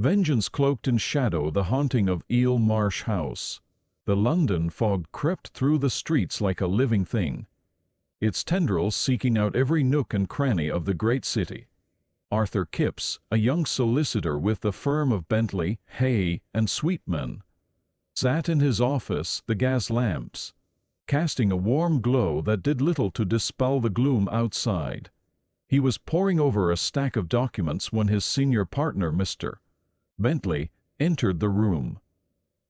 Vengeance cloaked in shadow, the haunting of Eel Marsh house. The London fog crept through the streets like a living thing, its tendrils seeking out every nook and cranny of the great city. Arthur Kipps, a young solicitor with the firm of Bentley, Hay and Sweetman, sat in his office, the gas lamps casting a warm glow that did little to dispel the gloom outside. He was poring over a stack of documents when his senior partner, Mr. Bentley, entered the room.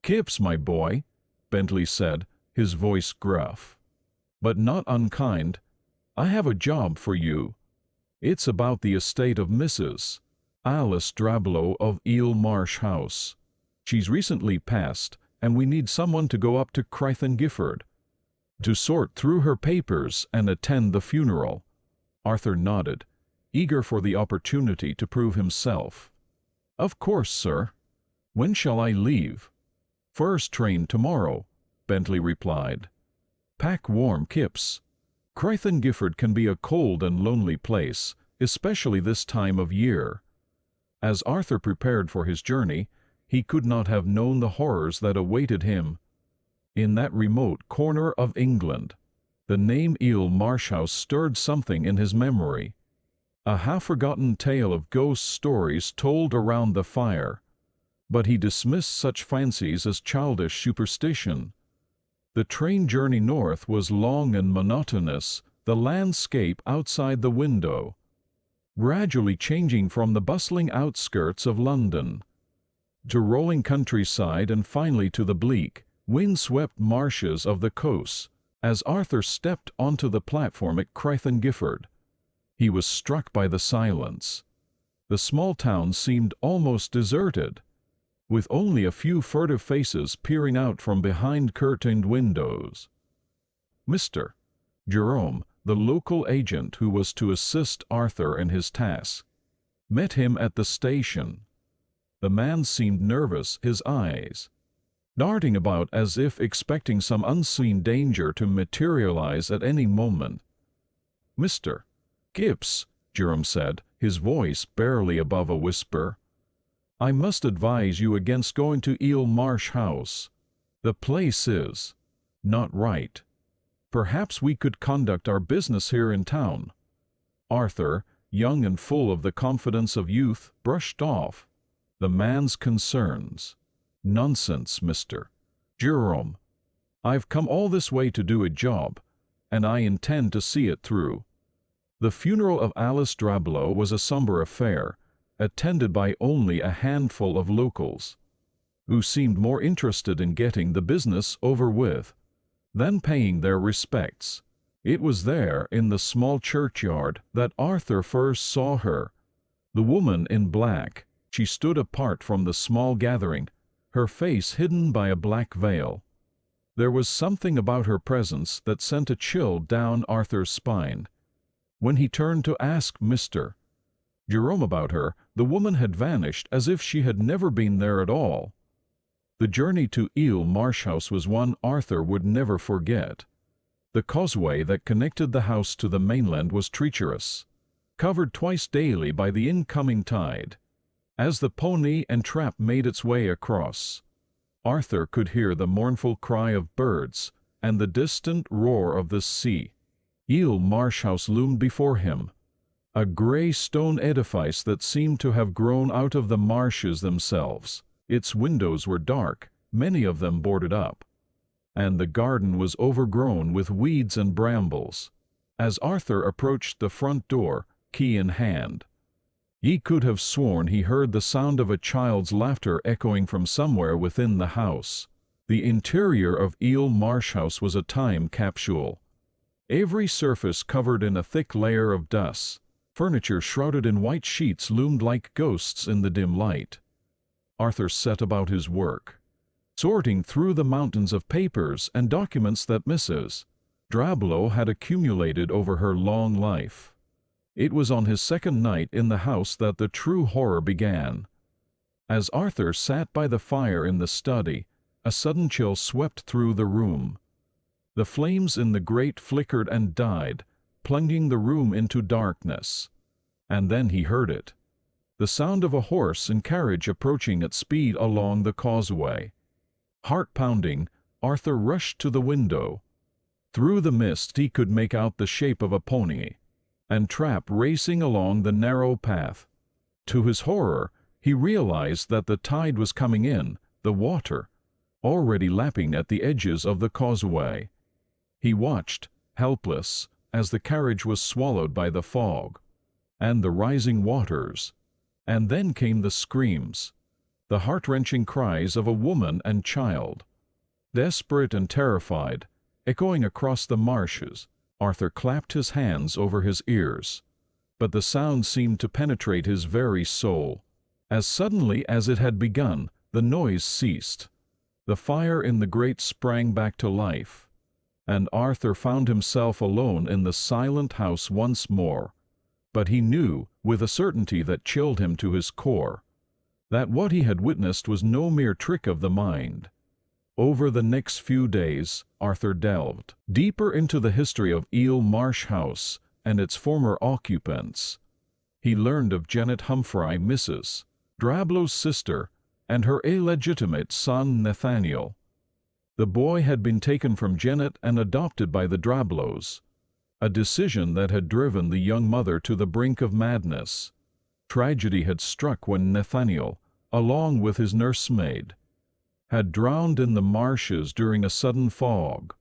"Kipps, my boy," Bentley said, his voice gruff, but not unkind, "I have a job for you. It's about the estate of Mrs. Alice Drablow of Eel Marsh House. She's recently passed, and we need someone to go up to Cloaked Gifford to sort through her papers and attend the funeral." Arthur nodded, eager for the opportunity to prove himself. "Of course, sir. When shall I leave?" "First train tomorrow," Bentley replied. "Pack warm, Kipps. Cloaked Gifford can be a cold and lonely place, especially this time of year." As Arthur prepared for his journey, he could not have known the horrors that awaited him. In that remote corner of England, the name Eel Marsh House stirred something in his memory. A half-forgotten tale of ghost stories told around the fire, but he dismissed such fancies as childish superstition. The train journey north was long and monotonous, the landscape outside the window gradually changing from the bustling outskirts of London to rolling countryside and finally to the bleak, wind-swept marshes of the coast. As Arthur stepped onto the platform at Cloaked Gifford, he was struck by the silence. The small town seemed almost deserted, with only a few furtive faces peering out from behind curtained windows. Mr. Jerome, the local agent who was to assist Arthur in his task, met him at the station. The man seemed nervous, his eyes darting about as if expecting some unseen danger to materialize at any moment. "Mr. Kipps," Jerome said, his voice barely above a whisper, "I must advise you against going to Eel Marsh House. The place is not right. Perhaps we could conduct our business here in town." Arthur, young and full of the confidence of youth, brushed off the man's concerns. "Nonsense, Mr. Jerome. I've come all this way to do a job, and I intend to see it through." The funeral of Alice Drablow was a somber affair, attended by only a handful of locals, who seemed more interested in getting the business over with than paying their respects. It was there, in the small churchyard, that Arthur first saw her. The woman in black. She stood apart from the small gathering, her face hidden by a black veil. There was something about her presence that sent a chill down Arthur's spine. When he turned to ask Mr. Jerome about her, the woman had vanished as if she had never been there at all. The journey to Eel Marsh House was one Arthur would never forget. The causeway that connected the house to the mainland was treacherous, covered twice daily by the incoming tide. As the pony and trap made its way across, Arthur could hear the mournful cry of birds and the distant roar of the sea. Eel Marsh House loomed before him, a gray stone edifice that seemed to have grown out of the marshes themselves. Its windows were dark, many of them boarded up, and the garden was overgrown with weeds and brambles. As Arthur approached the front door, key in hand, he could have sworn he heard the sound of a child's laughter echoing from somewhere within the house. The interior of Eel Marsh House was a time capsule. Every surface covered in a thick layer of dust. Furniture shrouded in white sheets loomed like ghosts in the dim light. Arthur set about his work, sorting through the mountains of papers and documents that Mrs. Drablow had accumulated over her long life. It was on his second night in the house that the true horror began. As Arthur sat by the fire in the study, a sudden chill swept through the room. The flames in the grate flickered and died, plunging the room into darkness. And then he heard it. the sound of a horse and carriage approaching at speed along the causeway. Heart pounding, Arthur rushed to the window. Through the mist he could make out the shape of a pony and trap racing along the narrow path. To his horror, he realized that the tide was coming in, the water already lapping at the edges of the causeway. He watched, helpless, as the carriage was swallowed by the fog and the rising waters. And then came the screams, the heart-wrenching cries of a woman and child. Desperate and terrified, echoing across the marshes, Arthur clapped his hands over his ears. But the sound seemed to penetrate his very soul. As suddenly as it had begun, the noise ceased. The fire in the grate sprang back to life, and Arthur found himself alone in the silent house once more. But he knew, with a certainty that chilled him to his core, that what he had witnessed was no mere trick of the mind. Over the next few days, Arthur delved deeper into the history of Eel Marsh House and its former occupants. He learned of Janet Humphrey, Mrs. Drablow's sister, and her illegitimate son Nathaniel. The boy had been taken from Janet and adopted by the Drablows, a decision that had driven the young mother to the brink of madness. Tragedy had struck when Nathaniel, along with his nursemaid, had drowned in the marshes during a sudden fog.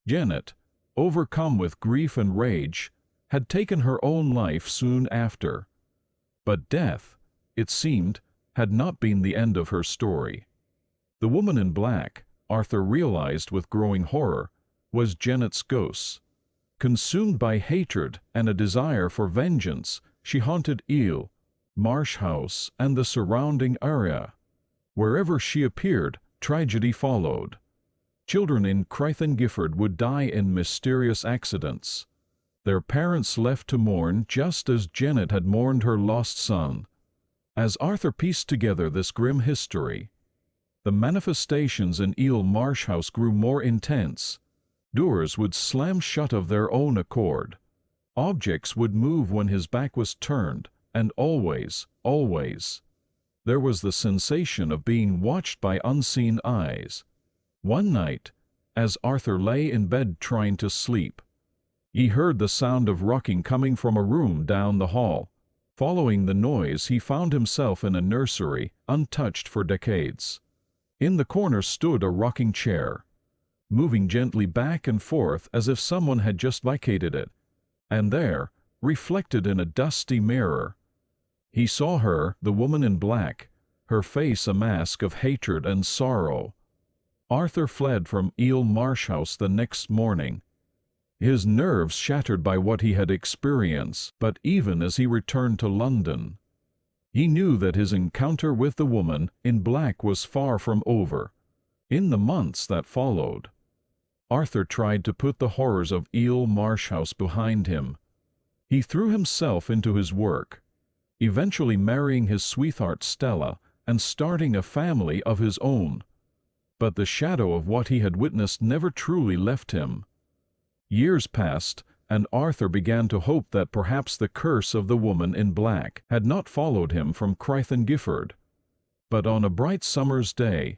Janet, overcome with grief and rage, had taken her own life soon after. But death, it seemed, had not been the end of her story. The woman in black, Arthur realized with growing horror, was Janet's ghost. Consumed by hatred and a desire for vengeance, she haunted Eel Marsh House and the surrounding area. Wherever she appeared, tragedy followed. Children in Crythan Gifford would die in mysterious accidents, their parents left to mourn just as Janet had mourned her lost son. As Arthur pieced together this grim history, the manifestations in Eel Marsh House grew more intense. Doors would slam shut of their own accord. Objects would move when his back was turned, and always, there was the sensation of being watched by unseen eyes. One night, as Arthur lay in bed trying to sleep, he heard the sound of rocking coming from a room down the hall. Following the noise, he found himself in a nursery, untouched for decades. In the corner stood a rocking chair, moving gently back and forth as if someone had just vacated it. And there, reflected in a dusty mirror, he saw her, the woman in black, her face a mask of hatred and sorrow. Arthur fled from Eel Marsh House the next morning, his nerves shattered by what he had experienced. But even as he returned to London, he knew that his encounter with the woman in black was far from over. In the months that followed, Arthur tried to put the horrors of Eel Marsh House behind him. He threw himself into his work, eventually marrying his sweetheart Stella and starting a family of his own. But the shadow of what he had witnessed never truly left him. Years passed, and Arthur began to hope that perhaps the curse of the woman in black had not followed him from Crythan Gifford. But on a bright summer's day,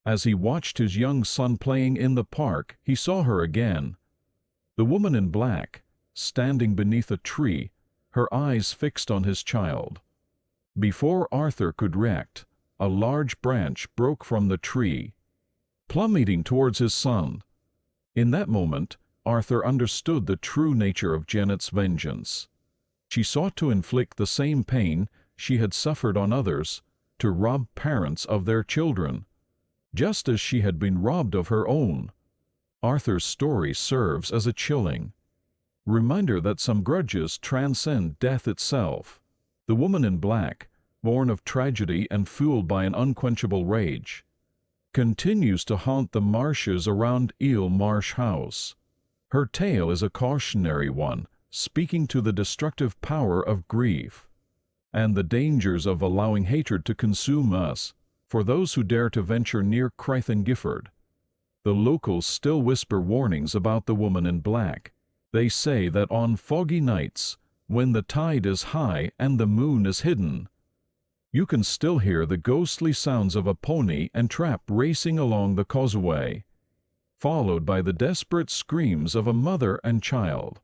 as he watched his young son playing in the park, he saw her again. The woman in black, standing beneath a tree, her eyes fixed on his child. Before Arthur could react, a large branch broke from the tree, plummeting towards his son. In that moment, Arthur understood the true nature of Janet's vengeance. She sought to inflict the same pain she had suffered on others, to rob parents of their children, just as she had been robbed of her own. Arthur's story serves as a chilling reminder that some grudges transcend death itself. The woman in black, born of tragedy and fueled by an unquenchable rage, continues to haunt the marshes around Eel Marsh House. Her tale is a cautionary one, speaking to the destructive power of grief and the dangers of allowing hatred to consume us. For those who dare to venture near Crythan Gifford, the locals still whisper warnings about the woman in black. They say that on foggy nights, when the tide is high and the moon is hidden, You can still hear the ghostly sounds of a pony and trap racing along the causeway, followed by the desperate screams of a mother and child.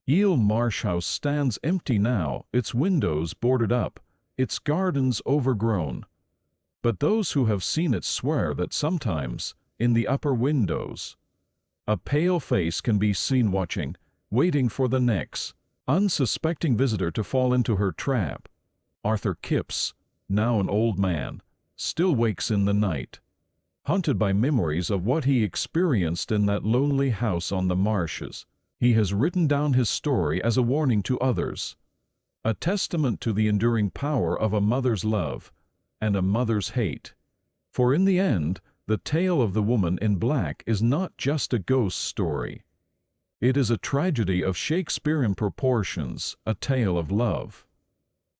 Eel Marsh House stands empty now, its windows boarded up, its gardens overgrown. But those who have seen it swear that sometimes, in the upper windows, a pale face can be seen watching, waiting for the next unsuspecting visitor to fall into her trap. Arthur Kipps, now an old man, still wakes in the night, haunted by memories of what he experienced in that lonely house on the marshes. He has written down his story as a warning to others, a testament to the enduring power of a mother's love and a mother's hate. For in the end, the tale of the woman in black is not just a ghost story. It is a tragedy of Shakespearean proportions, a tale of love,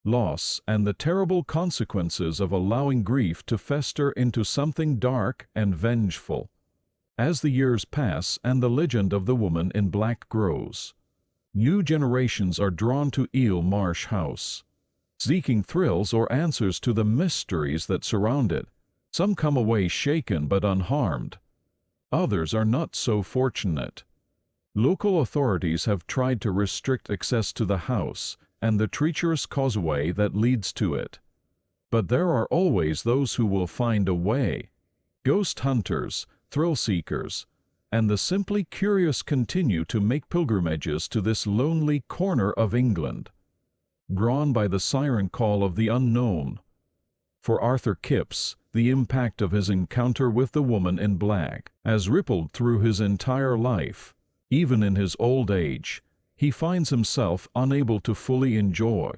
loss, and the terrible consequences of allowing grief to fester into something dark and vengeful. As the years pass and the legend of the woman in black grows, new generations are drawn to Eel Marsh House, seeking thrills or answers to the mysteries that surround it. Some come away shaken but unharmed. Others are not so fortunate. Local authorities have tried to restrict access to the house and the treacherous causeway that leads to it. But there are always those who will find a way. Ghost hunters, thrill seekers, and the simply curious continue to make pilgrimages to this lonely corner of England, drawn by the siren call of the unknown. For Arthur Kipps, the impact of his encounter with the woman in black has rippled through his entire life. Even in his old age, he finds himself unable to fully enjoy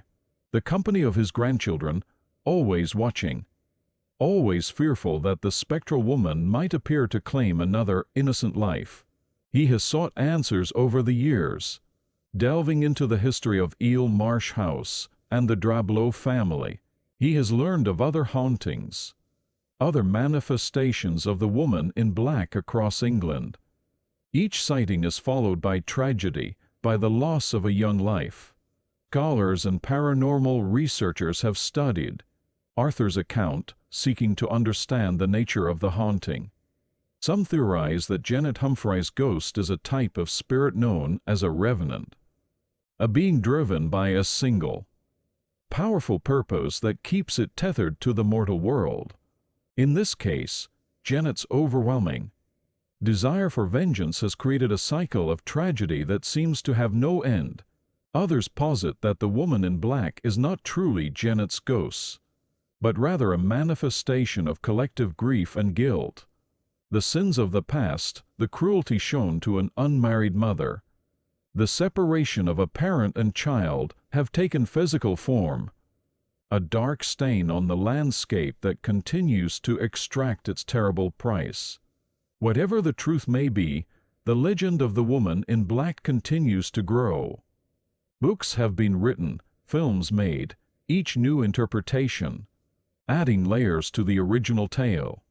the company of his grandchildren, always watching, always fearful that the spectral woman might appear to claim another innocent life. He has sought answers over the years, delving into the history of Eel Marsh House and the Drablow family. He has learned of other hauntings, other manifestations of the woman in black across England. Each sighting is followed by tragedy, by the loss of a young life. Scholars and paranormal researchers have studied Arthur's account, seeking to understand the nature of the haunting. Some theorize that Janet Humphreys' ghost is a type of spirit known as a revenant, a being driven by a single, powerful purpose that keeps it tethered to the mortal world. In this case, Janet's overwhelming desire for vengeance has created a cycle of tragedy that seems to have no end. Others posit that the woman in black is not truly Janet's ghost, but rather a manifestation of collective grief and guilt. The sins of the past, the cruelty shown to an unmarried mother, the separation of a parent and child have taken physical form, a dark stain on the landscape that continues to extract its terrible price. Whatever the truth may be, the legend of the woman in black continues to grow. Books have been written, films made, each new interpretation, adding layers to the original tale.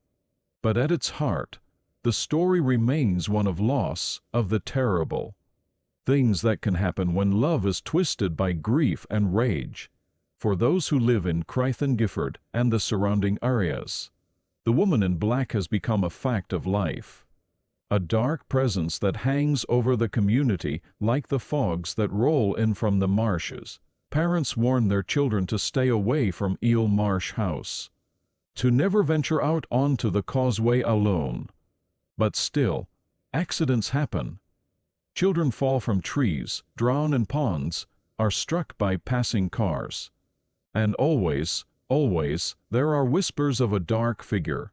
But at its heart, the story remains one of loss, of the terrible things that can happen when love is twisted by grief and rage. For those who live in Crythan Gifford and the surrounding areas, the woman in black has become a fact of life, a dark presence that hangs over the community like the fogs that roll in from the marshes. Parents warn their children to stay away from Eel Marsh House, to never venture out onto the causeway alone. But still, accidents happen. Children fall from trees, drown in ponds, are struck by passing cars. And always, there are whispers of a dark figure,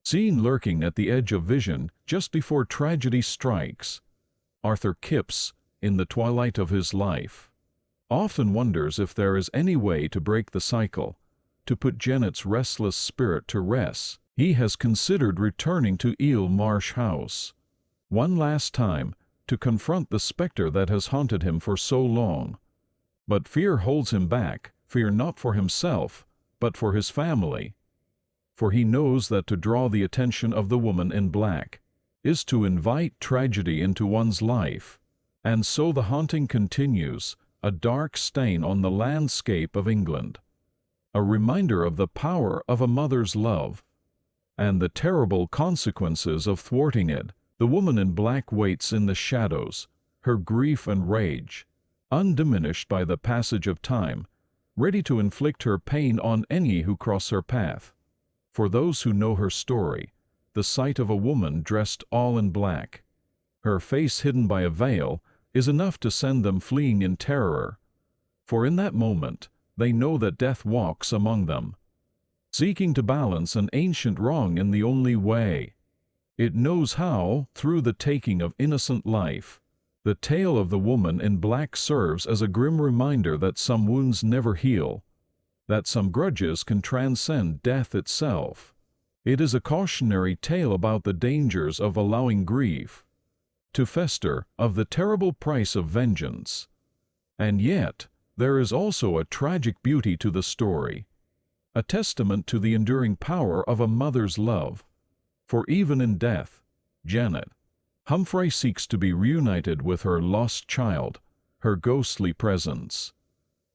seen lurking at the edge of vision just before tragedy strikes. Arthur Kipps, in the twilight of his life, often wonders if there is any way to break the cycle, to put Janet's restless spirit to rest. He has considered returning to Eel Marsh House one last time to confront the specter that has haunted him for so long. But fear holds him back, fear not for himself, but for his family. For he knows that to draw the attention of the woman in black is to invite tragedy into one's life. And so the haunting continues, a dark stain on the landscape of England, a reminder of the power of a mother's love and the terrible consequences of thwarting it. The woman in black waits in the shadows, her grief and rage, undiminished by the passage of time, ready to inflict her pain on any who cross her path. For those who know her story, the sight of a woman dressed all in black, her face hidden by a veil, is enough to send them fleeing in terror. For in that moment, they know that death walks among them, seeking to balance an ancient wrong in the only way it knows how, through the taking of innocent life. The tale of the woman in black serves as a grim reminder that some wounds never heal, that some grudges can transcend death itself. It is a cautionary tale about the dangers of allowing grief to fester, of the terrible price of vengeance. And yet, there is also a tragic beauty to the story, a testament to the enduring power of a mother's love. For even in death, Janet Humphrey seeks to be reunited with her lost child, her ghostly presence,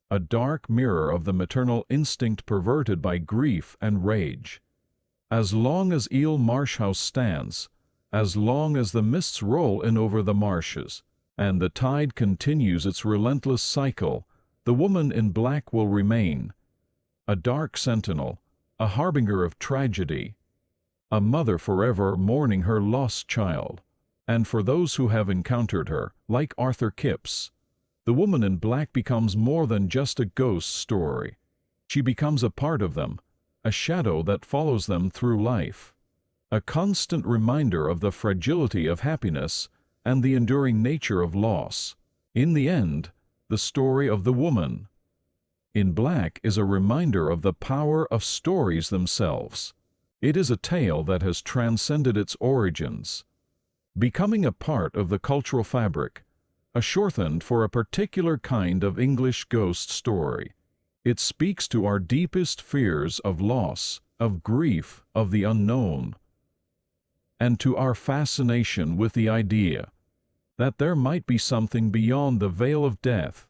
a dark mirror of the maternal instinct perverted by grief and rage. As long as Eel Marsh House stands, as long as the mists roll in over the marshes, and the tide continues its relentless cycle, the woman in black will remain, a dark sentinel, a harbinger of tragedy, a mother forever mourning her lost child. And for those who have encountered her, like Arthur Kipps, the woman in black becomes more than just a ghost story. She becomes a part of them, a shadow that follows them through life, a constant reminder of the fragility of happiness and the enduring nature of loss. In the end, the story of the woman in black is a reminder of the power of stories themselves. It is a tale that has transcended its origins, becoming a part of the cultural fabric, a shorthand for a particular kind of English ghost story. It speaks to our deepest fears of loss, of grief, of the unknown, and to our fascination with the idea that there might be something beyond the veil of death.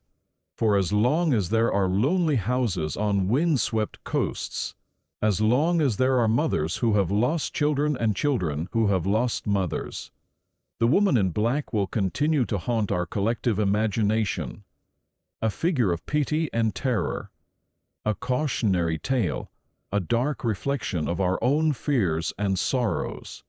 For as long as there are lonely houses on wind-swept coasts, as long as there are mothers who have lost children and children who have lost mothers, the woman in black will continue to haunt our collective imagination, a figure of pity and terror, a cautionary tale, a dark reflection of our own fears and sorrows.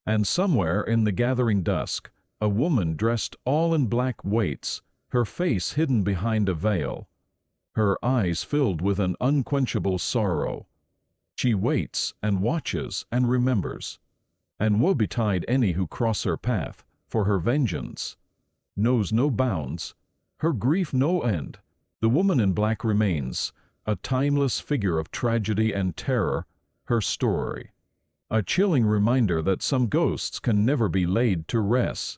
And somewhere in the gathering dusk, a woman dressed all in black waits, her face hidden behind a veil, her eyes filled with an unquenchable sorrow. She waits and watches and remembers. And woe betide any who cross her path, for her vengeance knows no bounds, her grief no end. The woman in black remains, a timeless figure of tragedy and terror, her story, a chilling reminder that some ghosts can never be laid to rest.